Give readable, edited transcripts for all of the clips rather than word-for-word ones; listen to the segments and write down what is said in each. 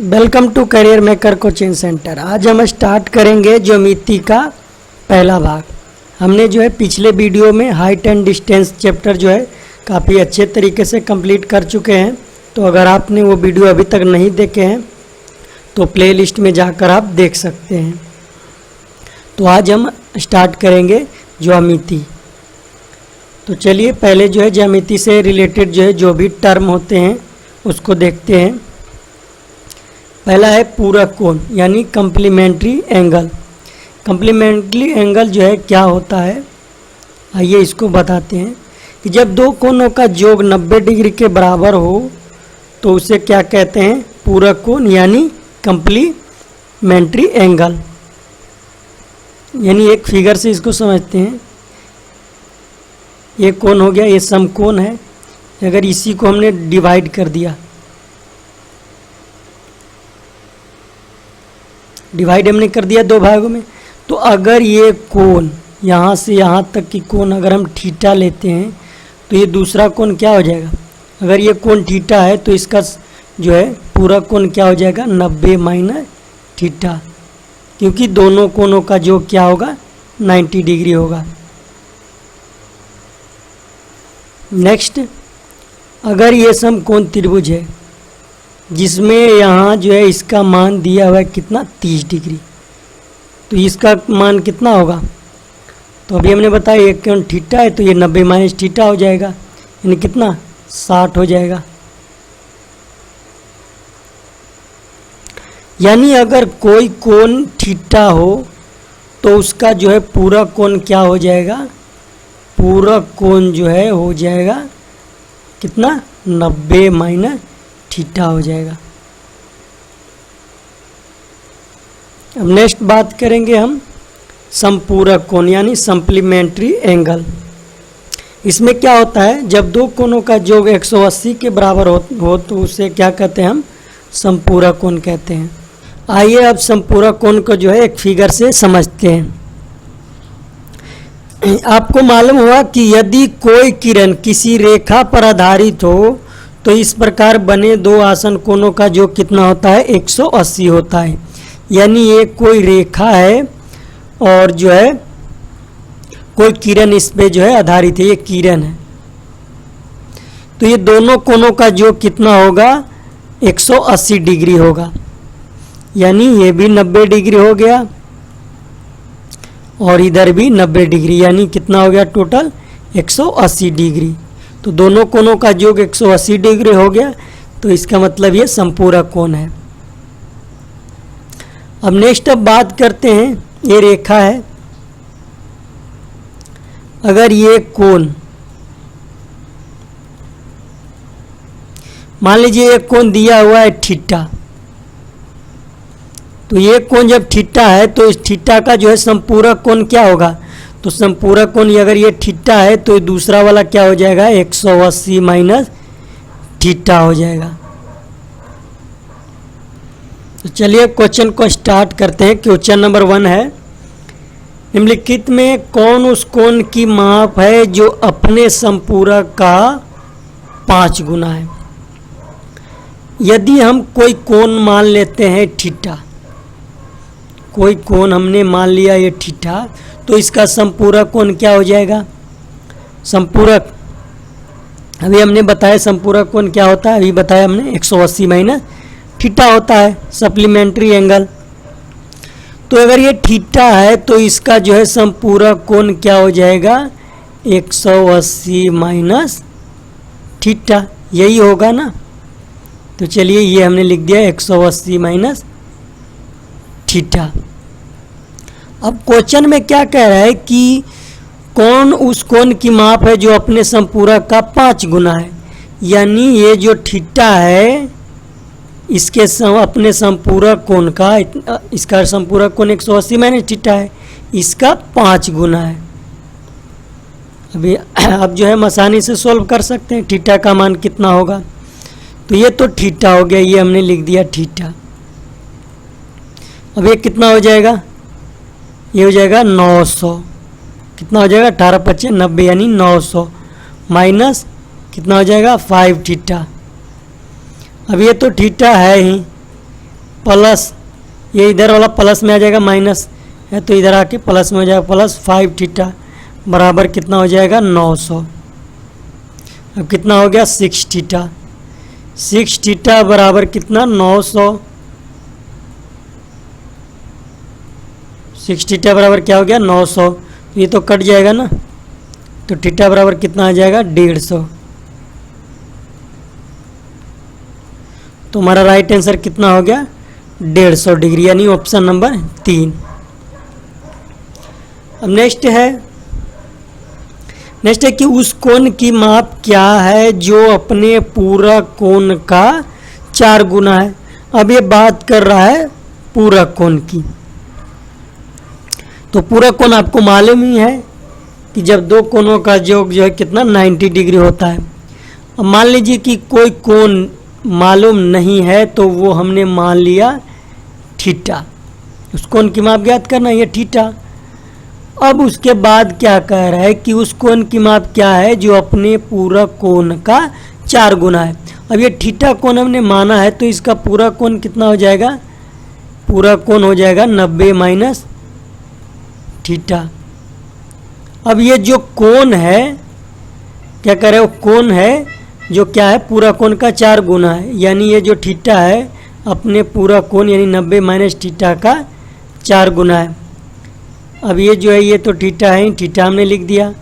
Welcome to career maker coaching centre. आज हम start करेंगे ज्योमेट्री का पहला भाग। हमने जो है पिछले वीडियो में हाइट एंड डिस्टेंस चैप्टर जो है काफ़ी अच्छे तरीके से कंप्लीट कर चुके हैं। तो अगर आपने वो वीडियो अभी तक नहीं देखे हैं तो प्लेलिस्ट में जाकर आप देख सकते हैं। तो आज हम स्टार्ट करेंगे ज्योमेट्री। तो चलिए पहले जो है ज्योमेट्री से रिलेटेड जो भी टर्म होते हैं उसको देखते हैं। पहला है पूरक कोण यानी कम्प्लीमेंट्री एंगल। कम्प्लीमेंट्री एंगल जो है क्या होता है, आइए इसको बताते हैं कि जब दो कोणों का योग 90 डिग्री के बराबर हो तो उसे क्या कहते हैं, पूरक कोण यानी कम्प्लीमेंट्री एंगल। यानी एक फिगर से इसको समझते हैं। ये कोण हो गया, ये समकोण है। अगर इसी को हमने डिवाइड कर दिया, डिवाइड हमने कर दिया दो भागों में, तो अगर ये कोण यहाँ से यहाँ तक की कोण अगर हम थीटा लेते हैं तो ये दूसरा कोण क्या हो जाएगा। अगर ये कोण थीटा है तो इसका जो है पूरा कोण क्या हो जाएगा, 90 माइनस थीटा, क्योंकि दोनों कोणों का जो क्या होगा 90 डिग्री होगा। नेक्स्ट, अगर ये समकोण त्रिभुज है जिसमें यहाँ जो है इसका मान दिया हुआ है कितना, 30 डिग्री, तो इसका मान कितना होगा। तो अभी हमने बताया एक कोण थीटा है तो ये 90 माइनस थीटा हो जाएगा, यानी कितना 60 हो जाएगा। यानी अगर कोई कोण थीटा हो तो उसका जो है पूरा कोण क्या हो जाएगा, पूरा कोण जो है हो जाएगा कितना, 90 माइनस थीटा हो जाएगा। अब नेक्स्ट बात करेंगे हम समपूरक कोण यानी सप्लीमेंट्री एंगल। इसमें क्या होता है, जब दो कोणों का योग 180 के बराबर हो तो उसे क्या कहते हैं, हम समपूरक कोण कहते हैं। आइए अब समपूरक कोण को जो है एक फिगर से समझते हैं। आपको मालूम हुआ कि यदि कोई किरण किसी रेखा पर आधारित हो तो इस प्रकार बने दो आसन कोणों का जो कितना होता है, 180 होता है। यानी ये कोई रेखा है और जो है कोई किरण इस पे जो है आधारित है, ये किरण है, तो ये दोनों कोणों का जो कितना होगा, 180 डिग्री होगा। यानी ये भी 90 डिग्री हो गया और इधर भी 90 डिग्री, यानी कितना हो गया टोटल 180 डिग्री। तो दोनों कोणों का योग 180 डिग्री हो गया, तो इसका मतलब ये समपूरक कोण है। अब नेक्स्ट अब बात करते हैं, ये रेखा है, अगर ये कोण मान लीजिए एक कोण दिया हुआ है थीटा, तो ये कोण जब थीटा है तो इस थीटा का जो है समपूरक कोण क्या होगा, तो समपूरक कोण अगर ये थीटा है तो दूसरा वाला क्या हो जाएगा, 180 माइनस थीटा हो जाएगा। तो चलिए क्वेश्चन को स्टार्ट करते हैं। क्वेश्चन नंबर 1 है, निम्नलिखित में कौन उस कोण की माप है जो अपने समपूरक का 5 गुना है। यदि हम कोई कोण मान लेते हैं थीटा, कोई कोण हमने मान लिया ये थीटा, तो इसका समपूरक कोण क्या हो जाएगा, समपूरक अभी हमने बताया समपूरक कोण क्या होता है, अभी बताया हमने 180 माइनस थीटा होता है सप्लीमेंट्री एंगल। तो अगर ये थीटा है तो इसका जो है समपूरक कोण क्या हो जाएगा, 180 माइनस थीटा, यही होगा ना। तो चलिए ये हमने लिख दिया 180 माइनस थीटा। अब क्वेश्चन में क्या कह रहा है कि कौन उस कोण की माप है जो अपने समपूरक का 5 गुना है। यानी ये जो थीटा है इसके अपने समपूरक कोण का, इसका समपूरक कोण 180 माइनस थीटा है, इसका 5 गुना है। अभी अब जो है हम आसानी से सोल्व कर सकते हैं, थीटा का मान कितना होगा। तो ये तो थीटा हो गया, ये हमने लिख दिया थीटा। अब ये कितना हो जाएगा, ये हो जाएगा 900, कितना हो जाएगा 18 25 90, यानी 900 माइनस कितना हो जाएगा 5 थीटा। अब ये तो थीटा है ही, प्लस, ये इधर वाला प्लस में आ जाएगा, माइनस है तो इधर आके प्लस में हो जाएगा, प्लस 5 थीटा बराबर कितना हो जाएगा 900। अब कितना हो गया 6 थीटा, 6 थीटा बराबर कितना 900, 6 थीटा बराबर क्या हो गया 900, तो ये तो कट जाएगा ना, तो थीटा बराबर कितना आ जाएगा 150। तो हमारा राइट आंसर कितना हो गया 150 डिग्री, यानी ऑप्शन नंबर 3। अब नेक्स्ट है कि उस कोण की माप क्या है जो अपने पूरा कोण का 4 गुना है। अब ये बात कर रहा है पूरा कोण की, तो पूरा कोण आपको मालूम ही है कि जब दो कोणों का योग जो है कितना 90 डिग्री होता है। अब मान लीजिए कि कोई कोण मालूम नहीं है तो वो हमने मान लिया थीटा, उस कोण की माप ज्ञात करना, ये थीटा। अब उसके बाद क्या कह रहा है कि उस कोण की माप क्या है जो अपने पूरा कोण का 4 गुना है। अब ये थीटा कोण हमने माना है तो इसका पूरा कोण कितना हो जाएगा, पूरा कोण हो जाएगा 90 माइनस थीटा। अब ये जो कोण है क्या कह रहे हो, कोण है जो क्या है पूरा कोण का 4 गुना है, यानी ये जो थीटा है अपने पूरा कोण यानी 90 माइनस थीटा का 4 गुना है। अब ये जो है ये तो थीटा है, थीटा हमने लिख दिया।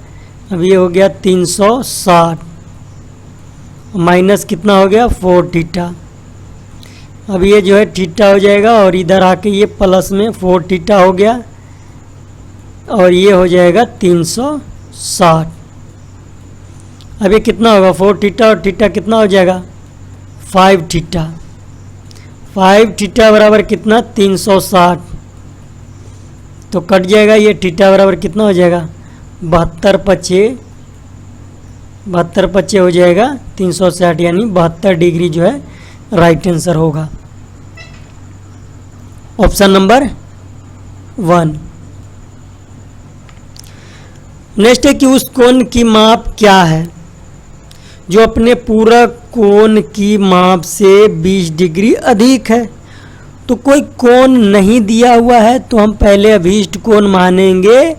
अब ये हो गया 360 माइनस कितना हो गया 4 थीटा। अब ये जो है थीटा हो जाएगा और इधर आके ये प्लस में 4 थीटा हो गया और ये हो जाएगा 360। अब ये कितना होगा 4 थीटा और थीटा कितना हो जाएगा 5 थीटा। 5 थीटा बराबर कितना 360, तो कट जाएगा, ये थीटा बराबर कितना हो जाएगा 72 पच्चे हो जाएगा 360, यानी 72 डिग्री जो है राइट आंसर होगा, ऑप्शन नंबर 1। नेक्स्ट है कि उस कोण की माप क्या है जो अपने पूरा कोण की माप से 20 डिग्री अधिक है। तो कोई कोण नहीं दिया हुआ है तो हम पहले अभीष्ट कोण मानेंगे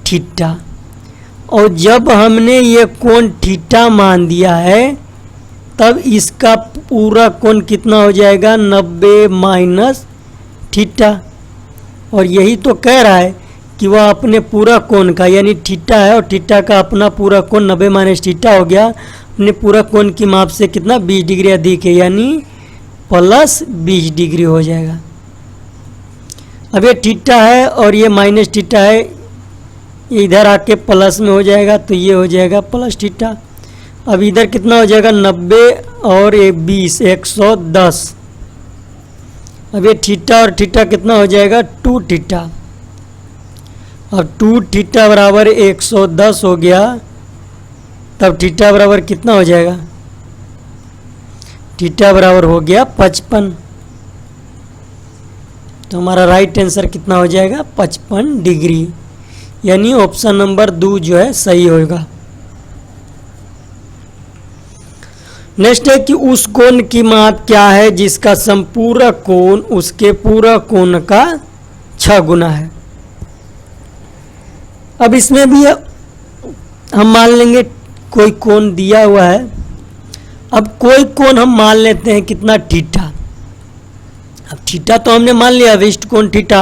थीटा, और जब हमने ये कोण थीटा मान दिया है तब इसका पूरा कोण कितना हो जाएगा 90 माइनस थीटा। और यही तो कह रहा है कि वह अपने पूरा कोण का यानी थीटा है और थीटा का अपना पूरा कोण 90 माइनस थीटा हो गया, अपने पूरा कोण की माप से कितना 20 डिग्री अधिक है, यानी प्लस 20 डिग्री हो जाएगा। अब ये थीटा है और ये माइनस थीटा है, ये इधर आके प्लस में हो जाएगा तो ये हो जाएगा प्लस थीटा। अब इधर कितना हो जाएगा 90 और ये 20 110। अब ये थीटा और थीटा कितना हो जाएगा 2 थीटा। अब 2 थीटा बराबर 110 हो गया, तब थीटा बराबर कितना हो जाएगा, थीटा बराबर हो गया 55। तो हमारा राइट आंसर कितना हो जाएगा 55 डिग्री, यानी ऑप्शन नंबर 2 जो है सही होगा। नेक्स्ट है कि उस कोण की माप क्या है जिसका संपूर्ण कोण उसके पूरा कोण का 6 गुना है। अब इसमें भी हम मान लेंगे कोई कोण दिया हुआ है। अब कोई कोण हम मान लेते हैं कितना थीटा। अब थीटा तो हमने मान लिया अभिष्ट कोण थीटा।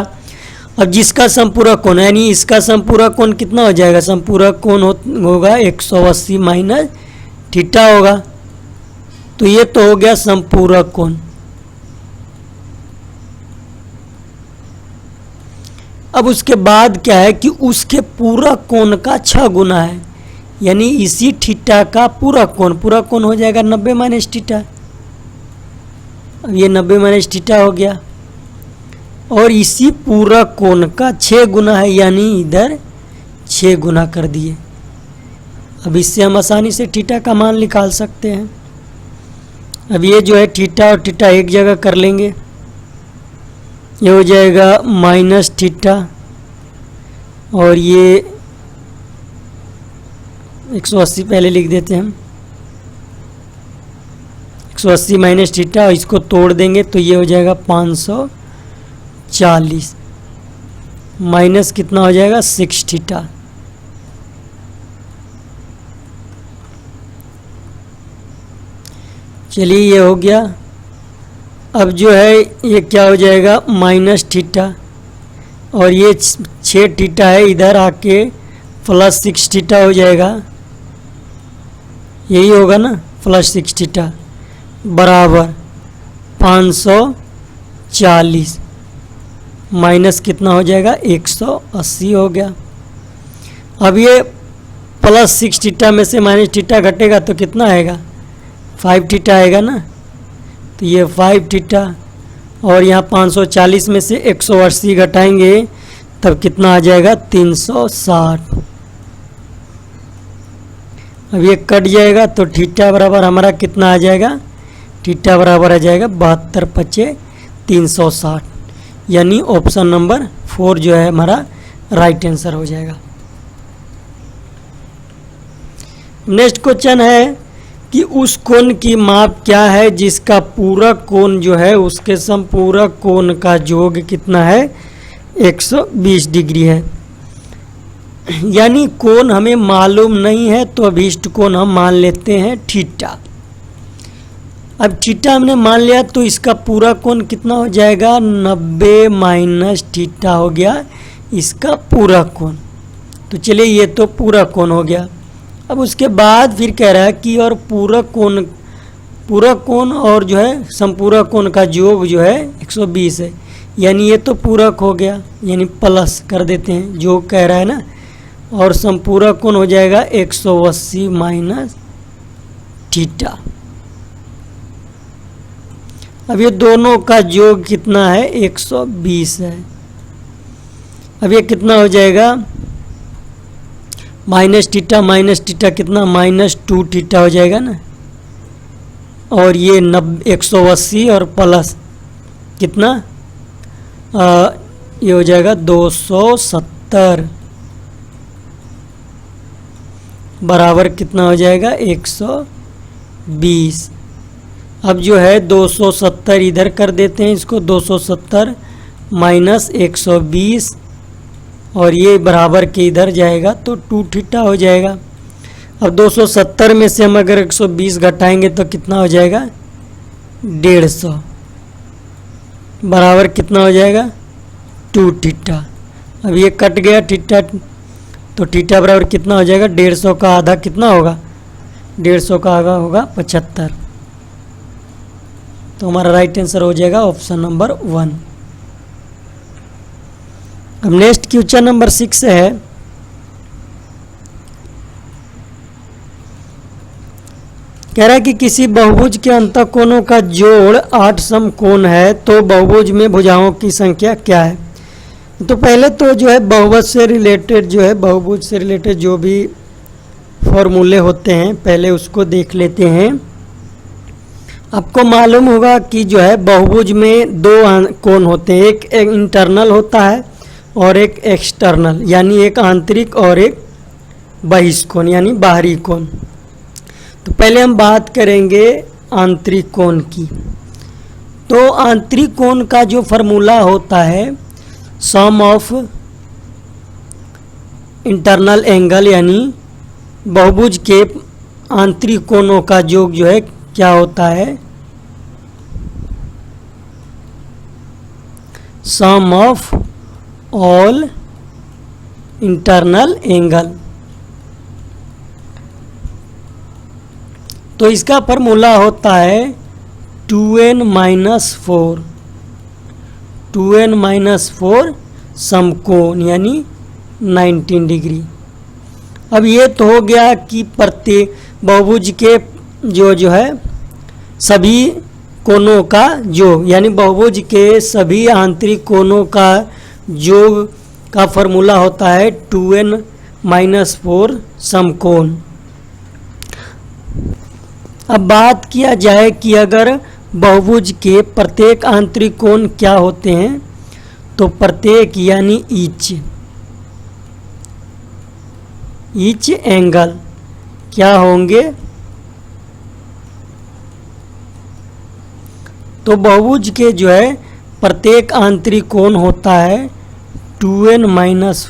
अब जिसका संपूरक कोण यानी इसका संपूरक कोण कितना हो जाएगा, संपूरक कोण होगा 180 माइनस थीटा होगा। तो ये तो हो गया संपूरक कोण। अब उसके बाद क्या है कि उसके पूरा कोण का 6 गुना है, यानी इसी थीटा का पूरा कोण हो जाएगा 90 माइनस थीटा। अब ये 90 माइनस थीटा हो गया और इसी पूरा कोण का 6 गुना है, यानी इधर 6 गुना कर दिए। अब इससे हम आसानी से थीटा का मान निकाल सकते हैं। अब ये जो है थीटा और थीटा एक जगह कर लेंगे, ये हो जाएगा माइनस थीटा और ये 180 पहले लिख देते हैं हम, 180 माइनस थीटा, और इसको तोड़ देंगे तो ये हो जाएगा 540 माइनस कितना हो जाएगा 6 थीटा। चलिए ये हो गया। अब जो है ये क्या हो जाएगा माइनस थीटा, और ये 6 थीटा है इधर आके प्लस 6 थीटा हो जाएगा, यही होगा ना, प्लस 6 थीटा बराबर 540 माइनस कितना हो जाएगा 180 हो गया। अब ये प्लस 6 थीटा में से माइनस थीटा घटेगा तो कितना आएगा 5 थीटा आएगा ना, तो ये 5 थीटा, और यहाँ 540 में से 180 घटाएंगे तब कितना आ जाएगा 360। अब ये कट जाएगा तो थीटा बराबर हमारा कितना आ जाएगा, थीटा बराबर आ जाएगा 72 पचे 360, यानी ऑप्शन नंबर 4 जो है हमारा राइट आंसर हो जाएगा। नेक्स्ट क्वेश्चन है कि उस कोण की माप क्या है जिसका पूरक कोण जो है उसके समपूरक कोण का योग कितना है 120 डिग्री है। यानी कोण हमें मालूम नहीं है तो अभीष्ट कोण हम मान लेते हैं थीटा। अब थीटा हमने मान लिया तो इसका पूरा कोण कितना हो जाएगा 90 माइनस थीटा हो गया इसका पूरा कोण। तो चलिए ये तो पूरा कोण हो गया। अब उसके बाद फिर कह रहा है कि और पूरा कोण और जो है संपूरक कोण का योग जो है 120 है, यानी ये तो पूरक हो गया, यानी प्लस कर देते हैं जो कह रहा है ना, और संपूरक कोण हो जाएगा 180 माइनस थीटा। अब ये दोनों का योग कितना है 120 है। अब ये कितना हो जाएगा माइनस थीटा कितना -2 थीटा हो जाएगा ना, और ये 180 और प्लस कितना ये हो जाएगा 270 बराबर कितना हो जाएगा 120। अब जो है 270 इधर कर देते हैं इसको, 270 माइनस 120 और ये बराबर के इधर जाएगा तो 2 थीटा हो जाएगा। अब 270 में से हम अगर 120 घटाएंगे तो कितना हो जाएगा 150 बराबर कितना हो जाएगा 2 थीटा। अब ये कट गया थीटा, तो थीटा बराबर कितना हो जाएगा 150 का आधा कितना होगा 150 का आधा होगा 75। तो हमारा राइट आंसर हो जाएगा ऑप्शन नंबर 1। अब नेक्स्ट क्वेश्चन नंबर 6 है, कह रहा है कि किसी बहुभुज के अंतःकोणों का जोड़ 8 समकोण है तो बहुभुज में भुजाओं की संख्या क्या है। तो पहले तो जो है बहुभुज से रिलेटेड जो भी फॉर्मूले होते हैं पहले उसको देख लेते हैं। आपको मालूम होगा कि जो है बहुभुज में 2 कोण होते हैं, एक इंटरनल होता है और एक एक्सटर्नल, यानी एक आंतरिक और एक बहिष्कोण यानी बाहरी कोण। तो पहले हम बात करेंगे आंतरिक कोण की। तो आंतरिक कोण का जो फार्मूला होता है सम ऑफ इंटरनल एंगल, यानी बहुभुज के आंतरिक कोणों का योग जो है क्या होता है सम ऑफ ऑल इंटरनल एंगल। तो इसका फॉर्मूला होता है 2n माइनस 4 समकोण यानी 19 डिग्री। अब ये तो हो गया कि प्रत्येक बहुभुज के जो है सभी कोणों का योग, यानी बहुभुज के सभी आंतरिक कोणों का योग का फॉर्मूला होता है 2n माइनस 4 समकोण। अब बात किया जाए कि अगर बहुभुज के प्रत्येक आंतरिक कोण क्या होते हैं, तो प्रत्येक यानी ईच एंगल क्या होंगे तो बहुभुज के जो है प्रत्येक आंतरिक कोण होता है 2n माइनस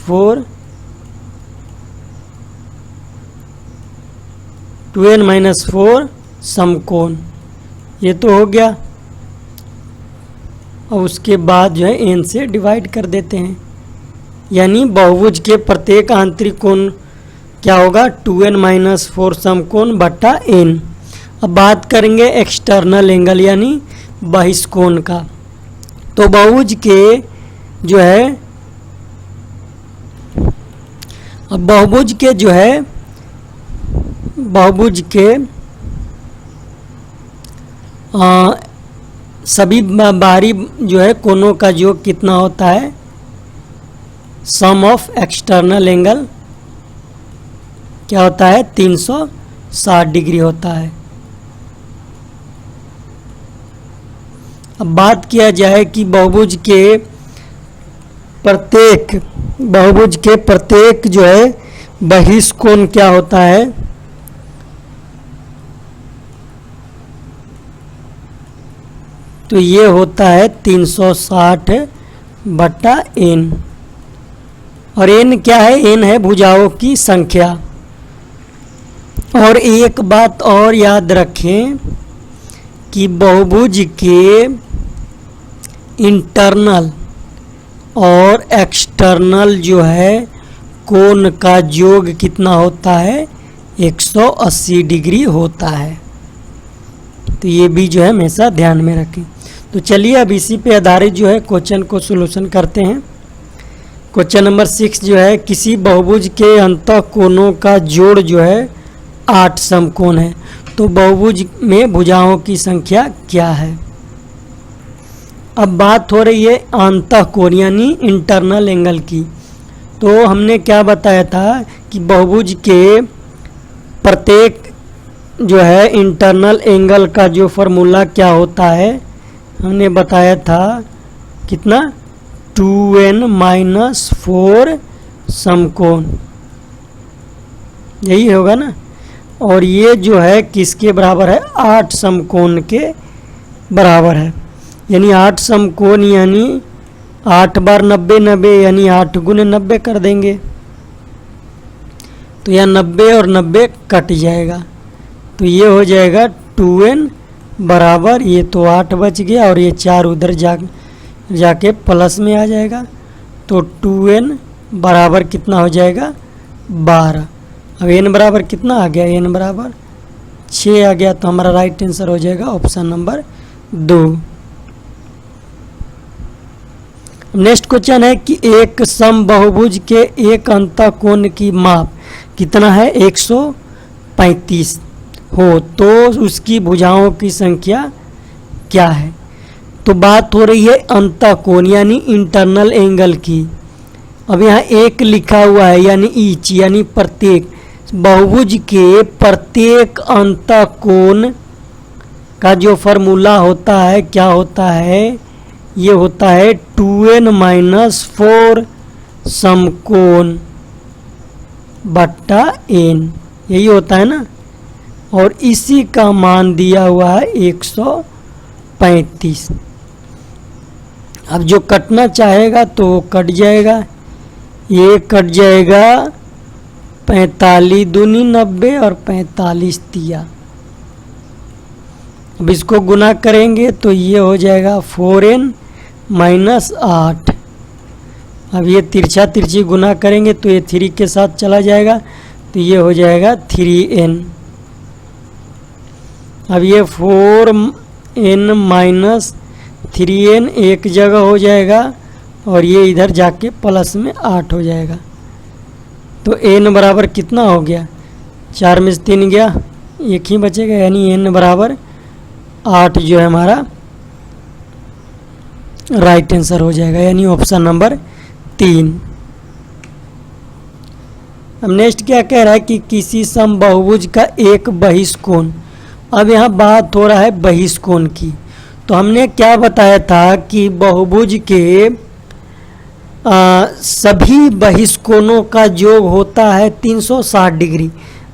4 समकोण। ये तो हो गया। और उसके बाद जो है n से डिवाइड कर देते हैं, यानी बहुभुज के प्रत्येक आंतरिक कोण क्या होगा 2n माइनस 4 समकोण बटा n। अब बात करेंगे एक्सटर्नल एंगल यानी बहिष्कोण का। तो बहुभुज के जो है अब बहुभुज के सभी बाहरी जो है कोणों का योग कितना होता है, सम ऑफ एक्सटर्नल एंगल क्या होता है 360 डिग्री होता है। अब बात किया जाए कि बहुभुज के प्रत्येक जो है बहिष्कोण क्या होता है, तो ये होता है 360 बटा n। और n क्या है, n है भुजाओं की संख्या। और एक बात और याद रखें कि बहुभुज के इंटरनल और एक्सटर्नल जो है कोण का योग कितना होता है 180 डिग्री होता है। तो ये भी जो है हमेशा ध्यान में रखें। तो चलिए अब इसी पे आधारित जो है क्वेश्चन को सॉल्यूशन करते हैं। क्वेश्चन नंबर 6 जो है किसी बहुभुज के अंतः कोणों का जोड़ जो है 8 समकोण है, तो बहुभुज में भुजाओं की संख्या क्या है। अब बात हो रही है अंतः कोण यानी इंटरनल एंगल की। तो हमने क्या बताया था कि बहुभुज के प्रत्येक जो है इंटरनल एंगल का जो फार्मूला क्या होता है, हमने बताया था कितना 2n माइनस 4 समकोण, यही होगा ना। और ये जो है किसके बराबर है 8 समकोण के बराबर है, यानी 8 समकोण यानी 8 बार 90 90 यानी 8 गुने 90 कर देंगे, तो यह 90 और 90 कट जाएगा, तो ये हो जाएगा 2n बराबर, ये तो 8 बच गया और ये 4 उधर जाके प्लस में आ जाएगा, तो 2n बराबर कितना हो जाएगा 12। अब n बराबर कितना आ गया, n बराबर 6 आ गया, तो हमारा राइट आंसर हो जाएगा ऑप्शन नंबर 2। नेक्स्ट क्वेश्चन है कि एक समबाहुभुज के एक अंतः कोण की माप कितना है 135 हो, तो उसकी भुजाओं की संख्या क्या है। तो बात हो रही है अंतः कोण यानी इंटरनल एंगल की। अब यहाँ एक लिखा हुआ है यानी ईच यानी प्रत्येक, बहुभुज के प्रत्येक अंतः कोण का जो फार्मूला होता है क्या होता है, ये होता है 2n माइनस 4 समकोण बट्टा n, यही होता है ना। और इसी का मान दिया हुआ है 135। अब जो कटना चाहेगा तो कट जाएगा, ये कट जाएगा 45 दूनी 90 और 45 तिया। अब इसको गुना करेंगे तो ये हो जाएगा 4n माइनस 8। अब ये तिरछा तिरछी गुना करेंगे तो ये 3 के साथ चला जाएगा, तो ये हो जाएगा 3n। अब ये 4n माइनस 3n एक जगह हो जाएगा और ये इधर जाके प्लस में 8 हो जाएगा, तो n बराबर कितना हो गया 4 में से 3 गया, एक ही बचेगा, यानी n बराबर 8 जो है हमारा राइट आंसर हो जाएगा, यानी ऑप्शन नंबर 3। अब नेक्स्ट क्या कह रहा है कि किसी समबाहुभुज का एक बहिष्कोण। अब यहाँ बात हो रहा है बहिष्कोण की। तो हमने क्या बताया था कि बहुभुज के सभी बहिष्कोणों का योग होता है 360 डिग्री,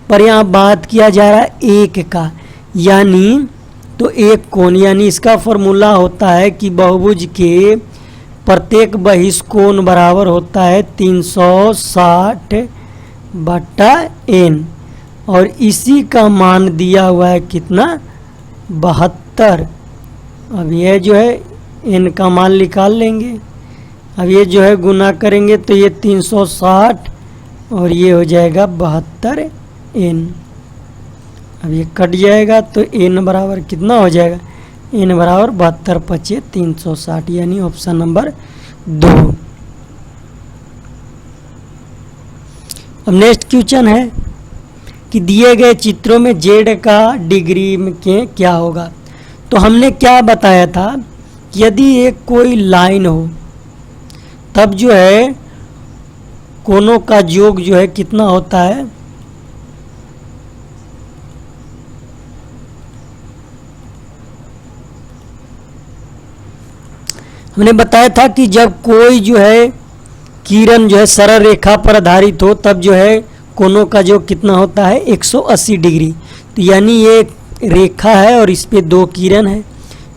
पर यहाँ बात किया जा रहा है एक का, यानी तो एक कोण, यानी इसका फॉर्मूला होता है कि बहुभुज के प्रत्येक बहिष्कोण बराबर होता है 360/n, और इसी का मान दिया हुआ है कितना, 72। अब ये जो है n का मान निकाल लेंगे। अब ये जो है गुना करेंगे तो ये 360 और ये हो जाएगा 72n। अब ये कट जाएगा तो n बराबर कितना हो जाएगा, n बराबर 72 × 360, यानी ऑप्शन नंबर 2। अब नेक्स्ट क्वेश्चन है कि दिए गए चित्रों में z का डिग्री में के क्या होगा। तो हमने क्या बताया था कि यदि एक कोई लाइन हो तब जो है कोनों का योग जो है कितना होता है, हमने बताया था कि जब कोई जो है किरण जो है सरल रेखा पर आधारित हो तब जो है कोनों का योग कितना होता है, 180 डिग्री। तो यानी ये रेखा है और इस पे दो किरण है,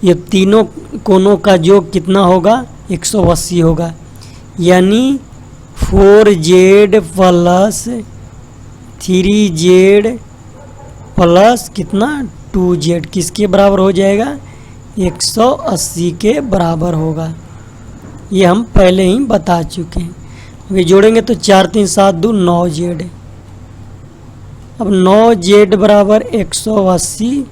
ये तीनों कोनों का योग कितना होगा, 180 होगा। यानी 4z प्लस 3z प्लस कितना 2z किसके बराबर हो जाएगा, 180 के बराबर होगा। ये हम पहले ही बता चुके हैं। अभी जोड़ेंगे तो 4 3 7 2 9z। अब 9z बराबर 180,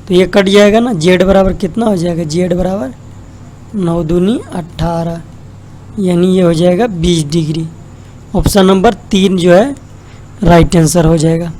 तो ये कट जाएगा ना, z बराबर कितना हो जाएगा, z बराबर 9 दूनी 18, यानी ये हो जाएगा 20 डिग्री। ऑप्शन नंबर 3 जो है राइट आंसर हो जाएगा।